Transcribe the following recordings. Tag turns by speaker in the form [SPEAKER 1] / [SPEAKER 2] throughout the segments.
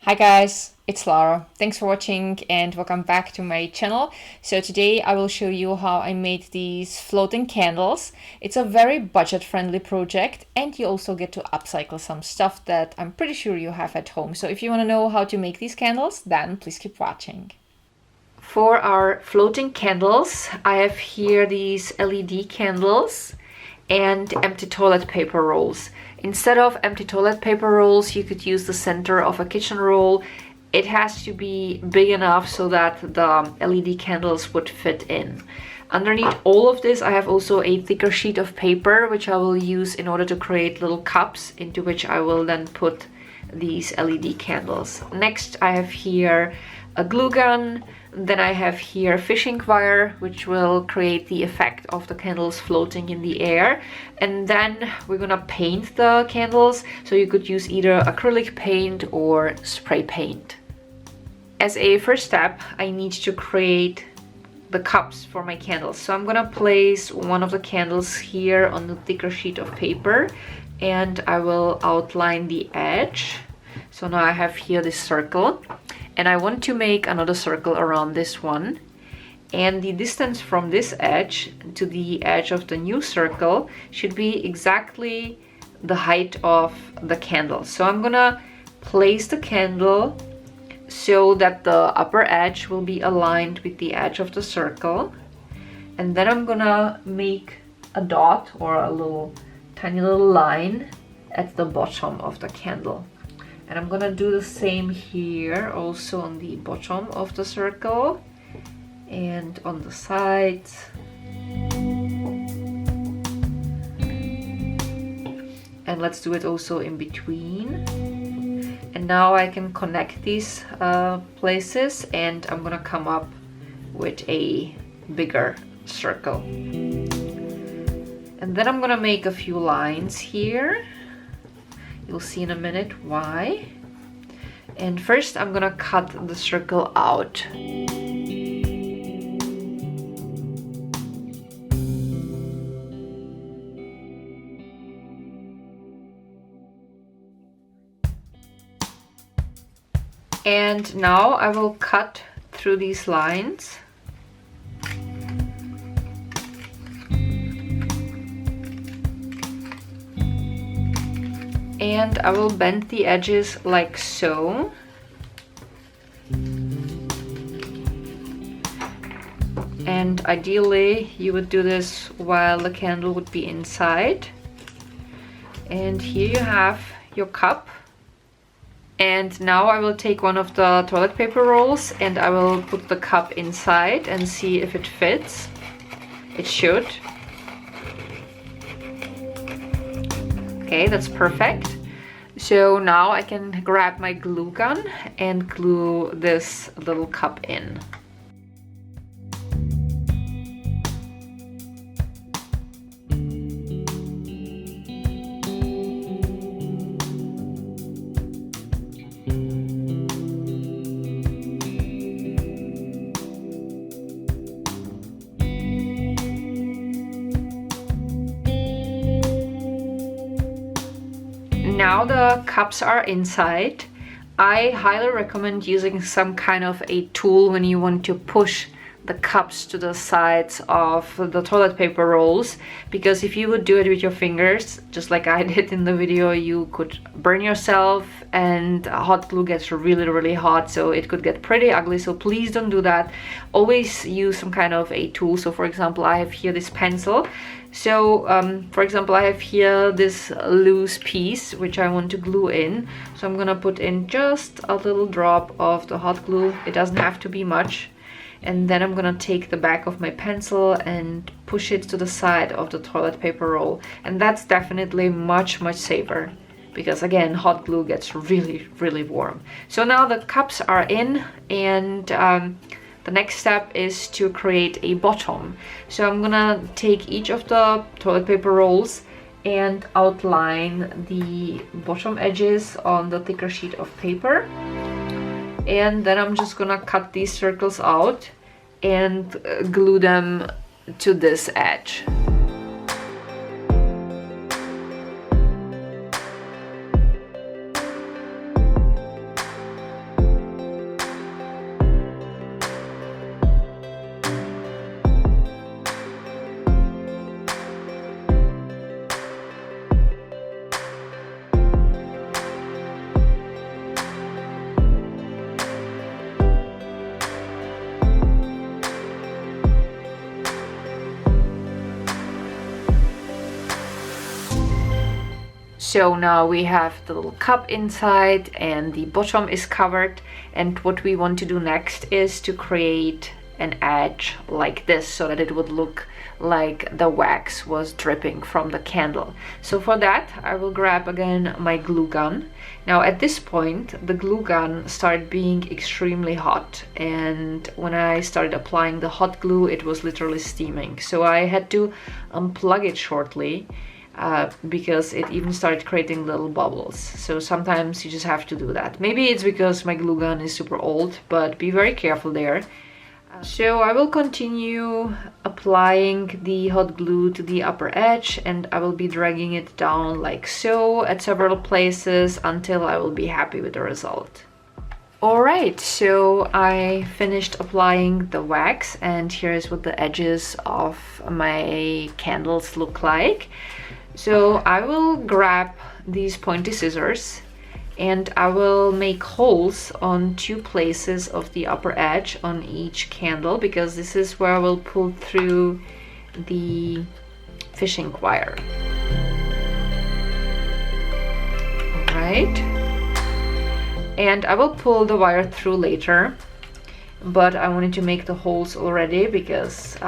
[SPEAKER 1] Hi guys, it's Lara. Thanks for watching and welcome back to my channel. So today I will show you how I made these floating candles. It's a very budget-friendly project and you also get to upcycle some stuff that I'm pretty sure you have at home. So if you want to know how to make these candles, then please keep watching. For our floating candles, I have here these LED candles and empty toilet paper rolls. Instead of empty toilet paper rolls, you could use the center of a kitchen roll. It has to be big enough so that the LED candles would fit in. Underneath all of this, I have also a thicker sheet of paper, which I will use in order to create little cups into which I will then put these LED candles. Next, I have here a glue gun. Then I have here fishing wire, which will create the effect of the candles floating in the air. And then we're gonna paint the candles. So you could use either acrylic paint or spray paint. As a first step, I need to create the cups for my candles. So I'm gonna place one of the candles here on the thicker sheet of paper and I will outline the edge. So now I have here this circle. And I want to make another circle around this one. And the distance from this edge to the edge of the new circle should be exactly the height of the candle. So I'm gonna place the candle so that the upper edge will be aligned with the edge of the circle. And then I'm gonna make a dot or a little tiny little line at the bottom of the candle. And I'm gonna do the same here, also on the bottom of the circle and on the sides. And let's do it also in between. And now I can connect these places and I'm gonna come up with a bigger circle. And then I'm gonna make a few lines here. You'll see in a minute why. And first I'm gonna cut the circle out. And now I will cut through these lines. And I will bend the edges like so. And ideally you would do this while the candle would be inside. And here you have your cup. And now I will take one of the toilet paper rolls and I will put the cup inside and see if it fits. It should. Okay, that's perfect. So now I can grab my glue gun and glue this little cup in. Now the cups are inside. I highly recommend using some kind of a tool when you want to push the cups to the sides of the toilet paper rolls, because if you would do it with your fingers, just like I did in the video, you could burn yourself and hot glue gets really hot, so it could get pretty ugly. So please don't do that. Always use some kind of a tool. So for example, I have here this pencil. So for example, I have here this loose piece which I want to glue in. So I'm gonna put in just a little drop of the hot glue. It doesn't have to be much. And then I'm gonna take the back of my pencil and push it to the side of the toilet paper roll. And that's definitely much safer, because again, hot glue gets really warm. So now the cups are in, and the next step is to create a bottom. So I'm gonna take each of the toilet paper rolls and outline the bottom edges on the thicker sheet of paper. And then I'm just gonna cut these circles out and glue them to this edge. So now we have the little cup inside and the bottom is covered, and what we want to do next is to create an edge like this so that it would look like the wax was dripping from the candle. So for that I will grab again my glue gun. Now at this point the glue gun started being extremely hot, and when I started applying the hot glue it was literally steaming, so I had to unplug it shortly because it even started creating little bubbles. So sometimes you just have to do that. Maybe it's because my glue gun is super old, but be very careful there. So I will continue applying the hot glue to the upper edge, and I will be dragging it down like so at several places until I will be happy with the result. Alright, so I finished applying the wax, and here is what the edges of my candles look like. So I will grab these pointy scissors and I will make holes on 2 places of the upper edge on each candle, because this is where I will pull through the fishing wire. Alright, and I will pull the wire through later, but I wanted to make the holes already because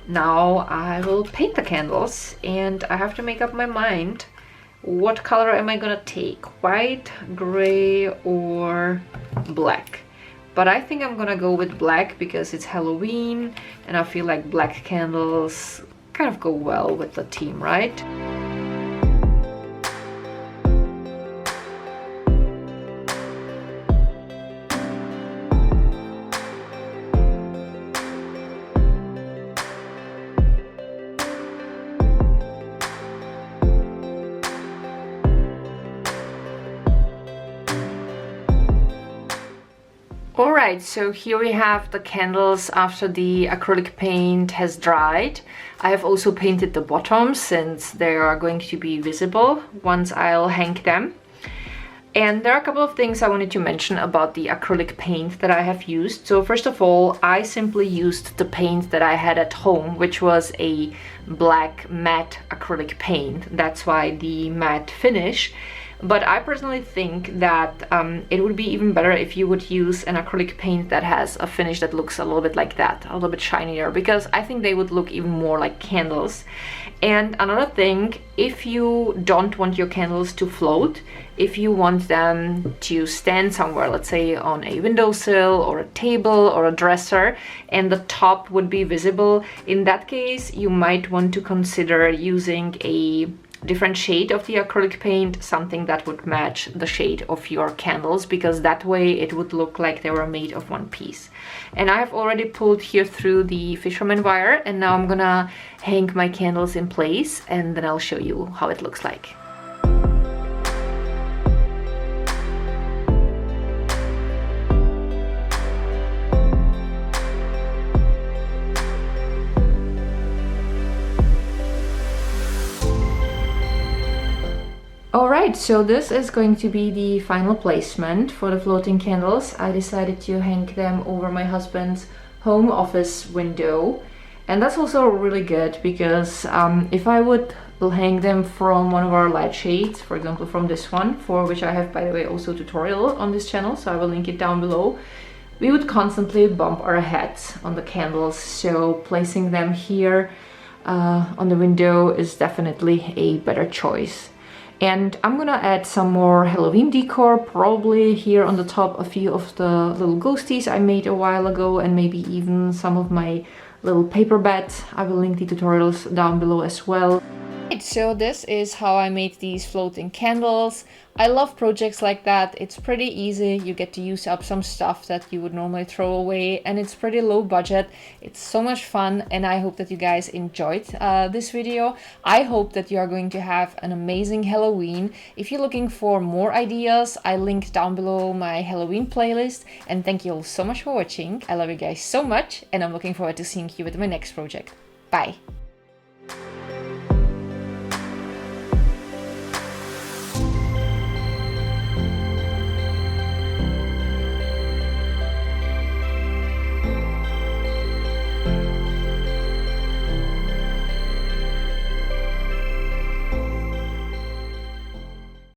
[SPEAKER 1] now I will paint the candles, and I have to make up my mind what color am I gonna take, white, gray or black. But I think I'm gonna go with black because it's Halloween and I feel like black candles kind of go well with the theme, right? Alright, so here we have the candles after the acrylic paint has dried. I have also painted the bottoms since they are going to be visible once I'll hang them. And there are a couple of things I wanted to mention about the acrylic paint that I have used. So first of all, I simply used the paint that I had at home, which was a black matte acrylic paint. That's why the matte finish. But I personally think that it would be even better if you would use an acrylic paint that has a finish that looks a little bit like that, a little bit shinier, because I think they would look even more like candles. And another thing, if you don't want your candles to float, if you want them to stand somewhere, let's say on a windowsill or a table or a dresser, and the top would be visible, in that case you might want to consider using a different shade of the acrylic paint, something that would match the shade of your candles, because that way it would look like they were made of one piece. And I have already pulled here through the fisherman wire, and now I'm gonna hang my candles in place and then I'll show you how it looks like. Alright, so this is going to be the final placement for the floating candles. I decided to hang them over my husband's home office window, and that's also really good because if I would hang them from one of our light shades, for example from this one, for which I have by the way also a tutorial on this channel, so I will link it down below, we would constantly bump our heads on the candles, so placing them here on the window is definitely a better choice. And I'm gonna add some more Halloween decor, probably here on the top a few of the little ghosties I made a while ago, and maybe even some of my little paper beds. I will link the tutorials down below as well. So this is how I made these floating candles. I love projects like that. It's pretty easy. You get to use up some stuff that you would normally throw away, and it's pretty low budget. It's so much fun, and I hope that you guys enjoyed this video. I hope that you are going to have an amazing Halloween. If you're looking for more ideas, I linked down below my Halloween playlist, and thank you all so much for watching. I love you guys so much, and I'm looking forward to seeing you with my next project. Bye!